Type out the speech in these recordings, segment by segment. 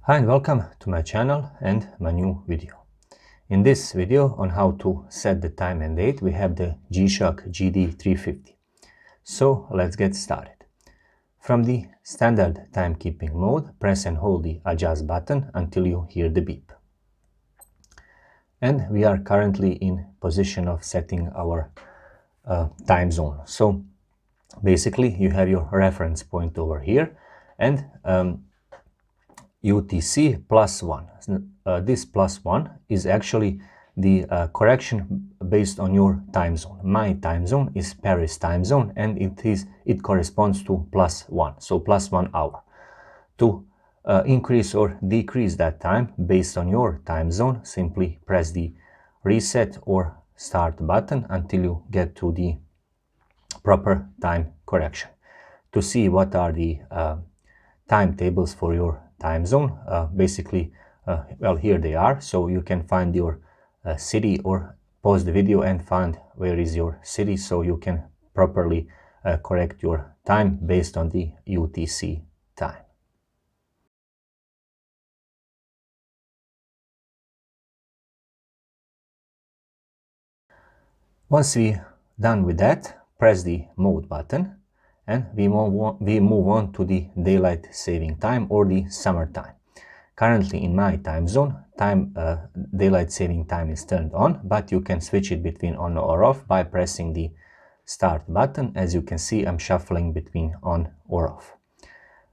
Hi and welcome to my channel and my new video. In this video on how to set the time and date, we have the Gshock GD350. So let's get started. From the standard timekeeping mode, press and hold the adjust button until you hear the beep. And we are currently in position of setting our time zone. So basically you have your reference point over here and UTC +1. This +1 is actually the correction based on your time zone. My time zone is Paris time zone and it corresponds to +1, so +1 hour. To increase or decrease that time based on your time zone, simply press the reset or start button until you get to the proper time correction. To see what are the timetables for your time zone, well, here they are, so you can find your city or pause the video and find where is your city so you can properly correct your time based on the UTC time. Once we done with that, press the mode button and we move on to the daylight saving time or the summer time. Currently in my time zone, daylight saving time is turned on, but you can switch it between on or off by pressing the start button. As you can see, I'm shuffling between on or off.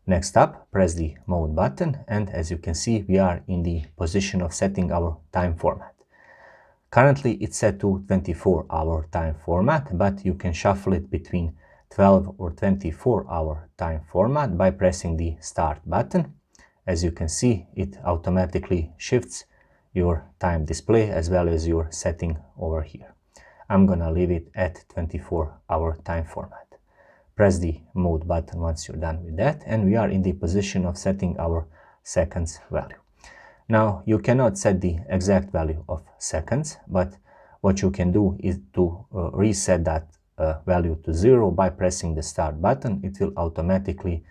Next up, press the mode button, and as you can see, we are in the position of setting our time format. Currently it's set to 24-hour time format, but you can shuffle it between 12 or 24-hour time format by pressing the start button. As you can see, it automatically shifts your time display as well as your setting over here. I'm gonna leave it at 24-hour time format. Press the mode button once you're done with that, and we are in the position of setting our seconds value. Now, you cannot set the exact value of seconds, but what you can do is to reset that value to 0 by pressing the start button. It will automatically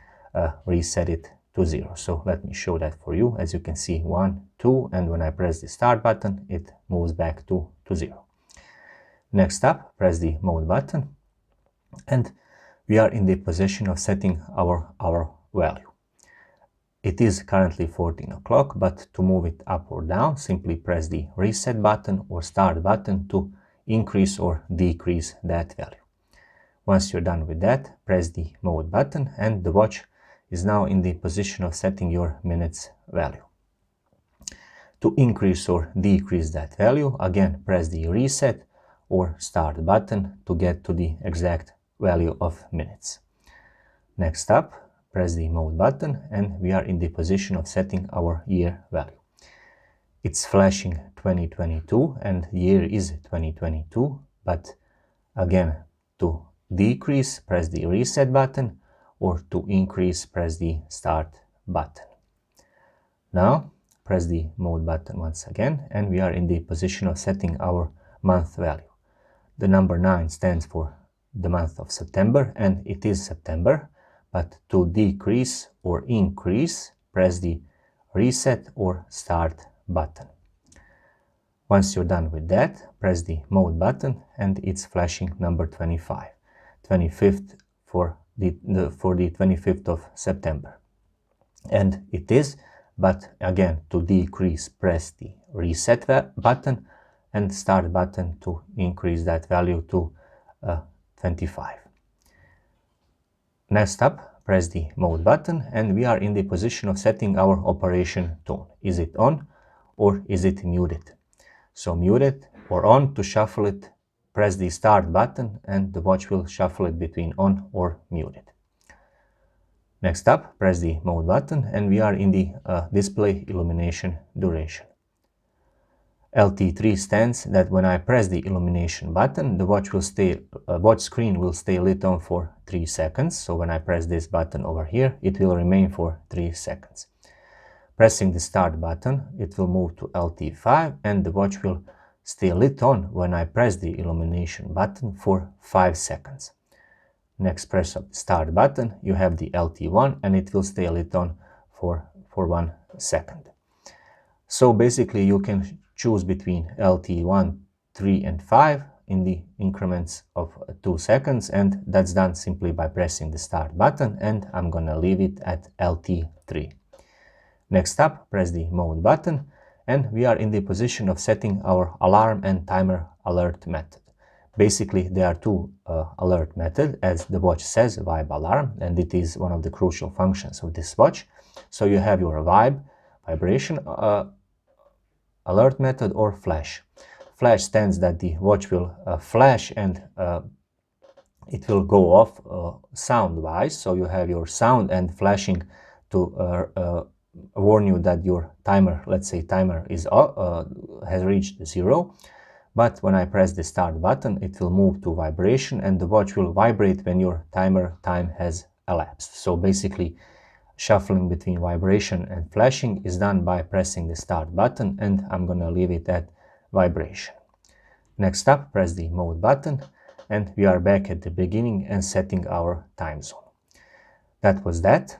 reset it to 0. So let me show that for you. As you can see, 1, 2, and when I press the start button, it moves back to 0. Next up, press the mode button, and we are in the position of setting our hour value. It is currently 14 o'clock, but to move it up or down, simply press the reset button or start button to increase or decrease that value. Once you're done with that, press the mode button and the watch is now in the position of setting your minutes value. To increase or decrease that value, again press the reset or start button to get to the exact value of minutes. Next up, press the mode button and we are in the position of setting our year value. It's flashing 2022 and year is 2022, but again, to decrease, press the reset button, or to increase, press the start button. Now, press the mode button once again and we are in the position of setting our month value. The number 9 stands for the month of September and it is September, but to decrease or increase, press the reset or start button. Once you're done with that, press the mode button and it's flashing number 25, 25th for the 25th of September. And it is, but again, to decrease, press the reset button and start button to increase that value to 25. Next up, press the mode button and we are in the position of setting our operation tone. Is it on or is it muted? So muted or on. To shuffle it, press the start button and the watch will shuffle it between on or muted. Next up, press the mode button and we are in the display illumination duration. LT3 stands that when I press the illumination button, the watch screen will stay lit on for 3 seconds. So when I press this button over here, it will remain for 3 seconds. Pressing the start button, it will move to LT5 and the watch will stay lit on when I press the illumination button for 5 seconds. Next, press up the start button, you have the LT1 and it will stay lit on for for 1 second. So basically you can choose between LT 1, 3 and 5 in the increments of 2 seconds, and that's done simply by pressing the start button, and I'm gonna leave it at LT 3. Next up, press the mode button, and we are in the position of setting our alarm and timer alert method. Basically, there are two alert methods, as the watch says, vibe alarm, and it is one of the crucial functions of this watch. So you have your vibration alert method, or flash. Flash stands that the watch will flash and it will go off sound-wise. So you have your sound and flashing to warn you that your timer, let's say timer is has reached 0. But when I press the start button, it will move to vibration, and the watch will vibrate when your timer time has elapsed. So basically, shuffling between vibration and flashing is done by pressing the start button, and I'm gonna leave it at vibration. Next up, press the mode button, and we are back at the beginning and setting our time zone. That was that.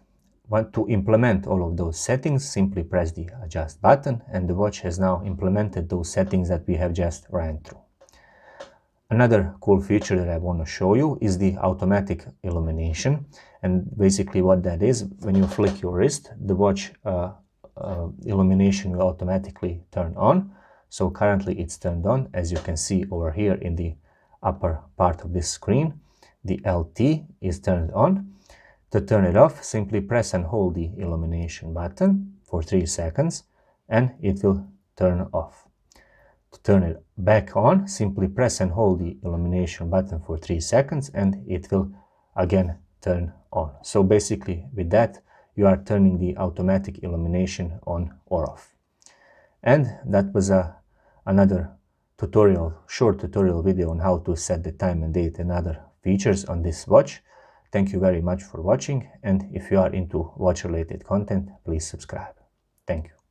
To implement all of those settings, simply press the adjust button, and the watch has now implemented those settings that we have just ran through. Another cool feature that I want to show you is the automatic illumination. And basically what that is, when you flick your wrist, the watch illumination will automatically turn on. So currently it's turned on, as you can see over here in the upper part of this screen. The LT is turned on. To turn it off, simply press and hold the illumination button for 3 seconds, and it will turn off. To turn it back on, simply press and hold the illumination button for 3 seconds, and it will again turn on. So basically with that, you are turning the automatic illumination on or off. And that was another tutorial, short tutorial video on how to set the time and date and other features on this watch. Thank you very much for watching, and if you are into watch related content, please subscribe. Thank you.